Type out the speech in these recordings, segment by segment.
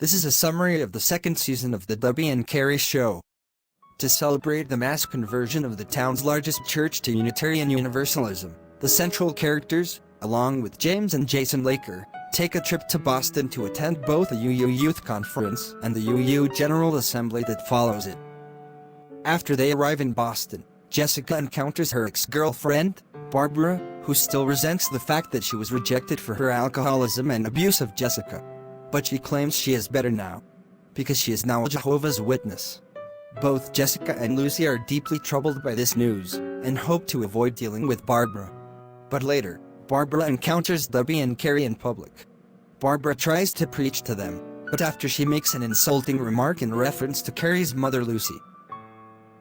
This is a summary of the second season of the Debbie and Carrie show. To celebrate the mass conversion of the town's largest church to Unitarian Universalism, the central characters, along with James and Jason Laker, take a trip to Boston to attend both the UU Youth Conference and the UU General Assembly that follows it. After they arrive in Boston, Jessica encounters her ex-girlfriend, Barbara, who still resents the fact that she was rejected for her alcoholism and abuse of Jessica. But she claims she is better now, because she is now a Jehovah's Witness. Both Jessica and Lucy are deeply troubled by this news, and hope to avoid dealing with Barbara. But later, Barbara encounters Debbie and Carrie in public. Barbara tries to preach to them, but after she makes an insulting remark in reference to Carrie's mother Lucy,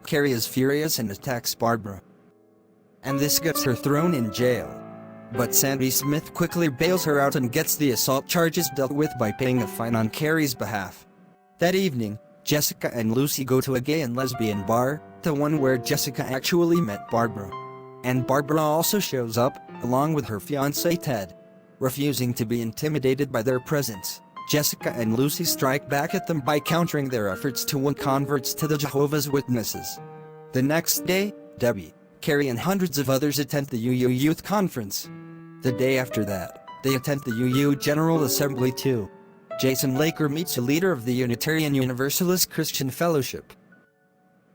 Carrie is furious and attacks Barbara. And this gets her thrown in jail. But Sandy Smith quickly bails her out and gets the assault charges dealt with by paying a fine on Carrie's behalf. That evening, Jessica and Lucy go to a gay and lesbian bar, the one where Jessica actually met Barbara. And Barbara also shows up, along with her fiancé Ted. Refusing to be intimidated by their presence, Jessica and Lucy strike back at them by countering their efforts to win converts to the Jehovah's Witnesses. The next day, Debbie, Carrie and hundreds of others attend the UU Youth Conference. The day after that, they attend the UU General Assembly too. Jason Laker meets a leader of the Unitarian Universalist Christian Fellowship.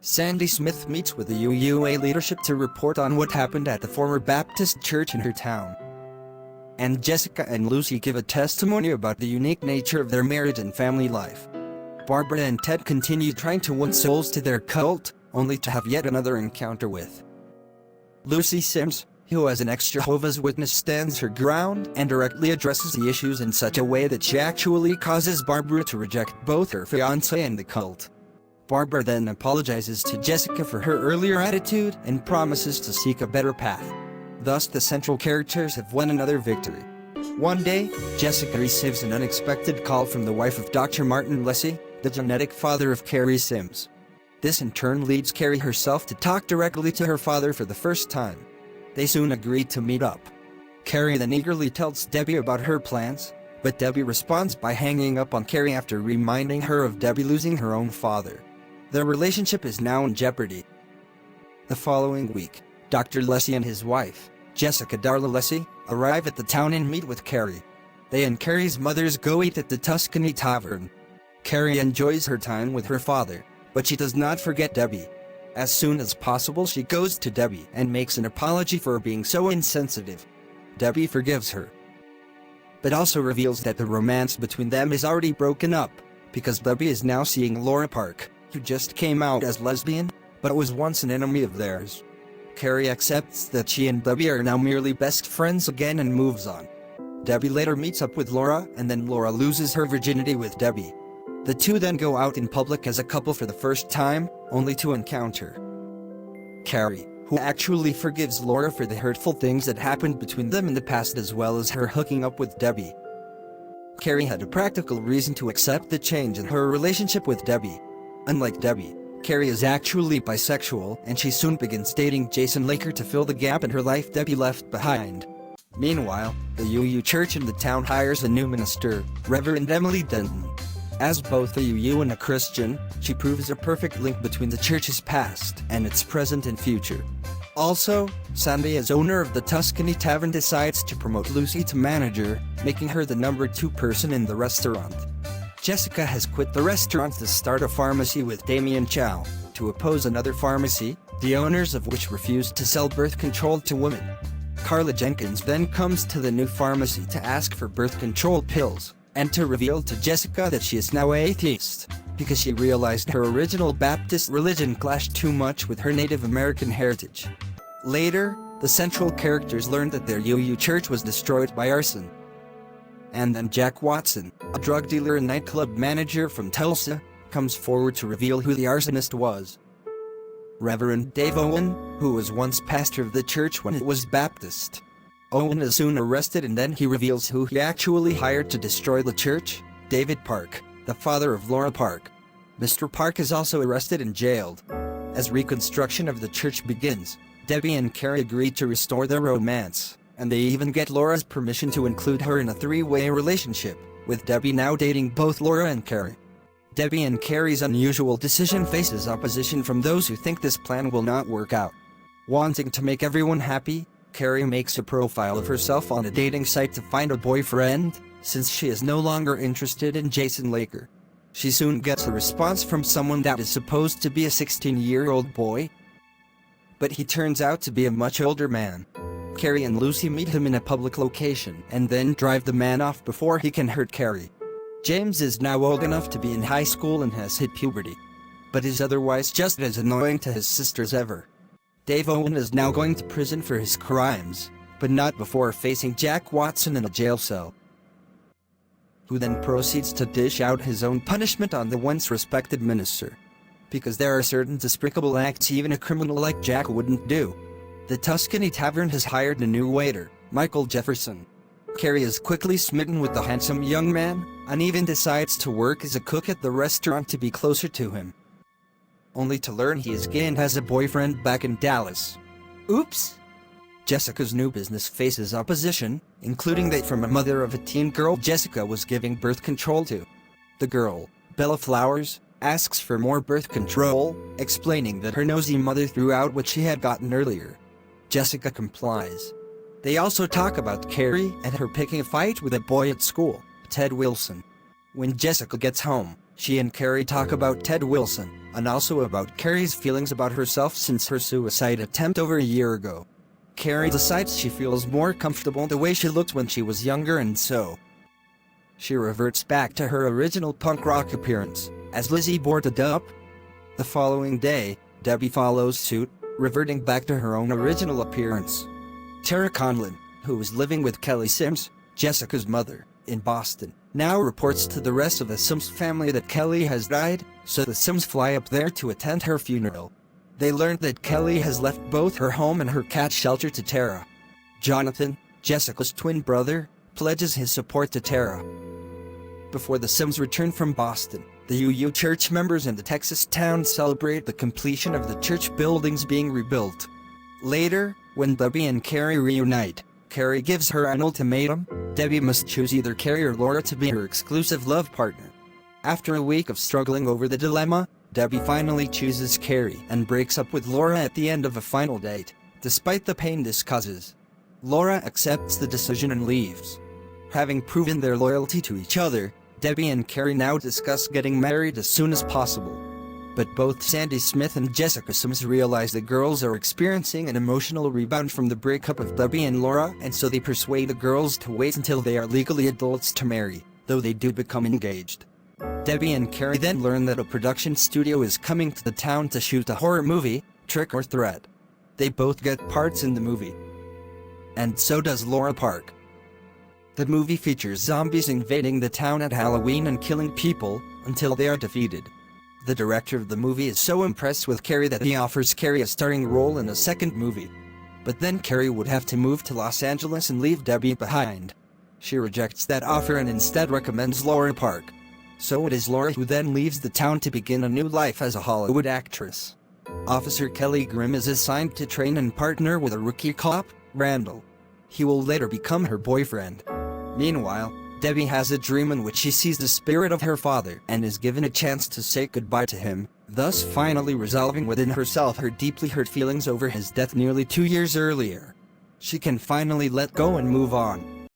Sandy Smith meets with the UUA leadership to report on what happened at the former Baptist church in her town. And Jessica and Lucy give a testimony about the unique nature of their marriage and family life. Barbara and Ted continue trying to win souls to their cult, only to have yet another encounter with Lucy Sims, who as an ex-Jehovah's Witness stands her ground and directly addresses the issues in such a way that she actually causes Barbara to reject both her fiancé and the cult. Barbara then apologizes to Jessica for her earlier attitude and promises to seek a better path. Thus the central characters have won another victory. One day, Jessica receives an unexpected call from the wife of Dr. Martin Leslie, the genetic father of Carrie Sims. This in turn leads Carrie herself to talk directly to her father for the first time. They soon agree to meet up. Carrie then eagerly tells Debbie about her plans, but Debbie responds by hanging up on Carrie after reminding her of Debbie losing her own father. Their relationship is now in jeopardy. The following week, Dr. Leslie and his wife, Jessica Darla Leslie, arrive at the town and meet with Carrie. They and Carrie's mothers go eat at the Tuscany Tavern. Carrie enjoys her time with her father, but she does not forget Debbie. As soon as possible she goes to Debbie and makes an apology for being so insensitive. Debbie forgives her, but also reveals that the romance between them is already broken up, because Debbie is now seeing Laura Park, who just came out as lesbian, but was once an enemy of theirs. Carrie accepts that she and Debbie are now merely best friends again and moves on. Debbie later meets up with Laura, and then Laura loses her virginity with Debbie. The two then go out in public as a couple for the first time, only to encounter Carrie, who actually forgives Laura for the hurtful things that happened between them in the past as well as her hooking up with Debbie. Carrie had a practical reason to accept the change in her relationship with Debbie. Unlike Debbie, Carrie is actually bisexual, and she soon begins dating Jason Laker to fill the gap in her life Debbie left behind. Meanwhile, the UU church in the town hires a new minister, Reverend Emily Denton. As both a UU and a Christian, she proves a perfect link between the church's past and its present and future. Also, Sandy, as owner of the Tuscany Tavern, decides to promote Lucy to manager, making her the number 2 person in the restaurant. Jessica has quit the restaurant to start a pharmacy with Damien Chow, to oppose another pharmacy, the owners of which refused to sell birth control to women. Carla Jenkins then comes to the new pharmacy to ask for birth control pills, and to reveal to Jessica that she is now atheist, because she realized her original Baptist religion clashed too much with her Native American heritage. Later, the central characters learn that their UU church was destroyed by arson. And then Jack Watson, a drug dealer and nightclub manager from Tulsa, comes forward to reveal who the arsonist was. Reverend Dave Owen, who was once pastor of the church when it was Baptist. Owen is soon arrested, and then he reveals who he actually hired to destroy the church: David Park, the father of Laura Park. Mr. Park is also arrested and jailed. As reconstruction of the church begins, Debbie and Carrie agree to restore their romance, and they even get Laura's permission to include her in a 3-way relationship. with Debbie now dating both Laura and Carrie. Debbie and Carrie's unusual decision faces opposition from those who think this plan will not work out. Wanting to make everyone happy, Carrie makes a profile of herself on a dating site to find a boyfriend, since she is no longer interested in Jason Laker. She soon gets a response from someone that is supposed to be a 16-year-old boy, but he turns out to be a much older man. Carrie and Lucy meet him in a public location and then drive the man off before he can hurt Carrie. James is now old enough to be in high school and has hit puberty, but is otherwise just as annoying to his sister as ever. Dave Owen is now going to prison for his crimes, but not before facing Jack Watson in a jail cell, who then proceeds to dish out his own punishment on the once respected minister. Because there are certain despicable acts even a criminal like Jack wouldn't do. The Tuscany Tavern has hired a new waiter, Michael Jefferson. Carrie is quickly smitten with the handsome young man, and even decides to work as a cook at the restaurant to be closer to him, only to learn he is gay and has a boyfriend back in Dallas. Oops! Jessica's new business faces opposition, including that from a mother of a teen girl Jessica was giving birth control to. The girl, Bella Flowers, asks for more birth control, explaining that her nosy mother threw out what she had gotten earlier. Jessica complies. They also talk about Carrie and her picking a fight with a boy at school, Ted Wilson. When Jessica gets home, she and Carrie talk about Ted Wilson, and also about Carrie's feelings about herself since her suicide attempt over a year ago. Carrie decides she feels more comfortable the way she looked when she was younger, and so she reverts back to her original punk rock appearance, as Lizzie boarded up. The following day, Debbie follows suit, reverting back to her own original appearance. Tara Conlon, who was living with Kelly Sims, Jessica's mother, in Boston, now reports to the rest of the Sims family that Kelly has died, so the Sims fly up there to attend her funeral. They learned that Kelly has left both her home and her cat shelter to Tara. Jonathan, Jessica's twin brother, pledges his support to Tara. Before the Sims return from Boston, the UU church members in the Texas town celebrate the completion of the church buildings being rebuilt. Later, when Debbie and Carrie reunite, Carrie gives her an ultimatum: Debbie must choose either Carrie or Laura to be her exclusive love partner. After a week of struggling over the dilemma, Debbie finally chooses Carrie and breaks up with Laura at the end of a final date, despite the pain this causes. Laura accepts the decision and leaves. Having proven their loyalty to each other, Debbie and Carrie now discuss getting married as soon as possible. But both Sandy Smith and Jessica Sims realize the girls are experiencing an emotional rebound from the breakup of Debbie and Laura, and so they persuade the girls to wait until they are legally adults to marry, though they do become engaged. Debbie and Carrie then learn that a production studio is coming to the town to shoot a horror movie, Trick or Threat. They both get parts in the movie, and so does Laura Park. The movie features zombies invading the town at Halloween and killing people until they are defeated. The director of the movie is so impressed with Carrie that he offers Carrie a starring role in a second movie. But then Carrie would have to move to Los Angeles and leave Debbie behind. She rejects that offer and instead recommends Laura Park. So it is Laura who then leaves the town to begin a new life as a Hollywood actress. Officer Kelly Grimm is assigned to train and partner with a rookie cop, Randall. He will later become her boyfriend. Meanwhile, Debbie has a dream in which she sees the spirit of her father and is given a chance to say goodbye to him, thus finally resolving within herself her deeply hurt feelings over his death nearly 2 years earlier. She can finally let go and move on.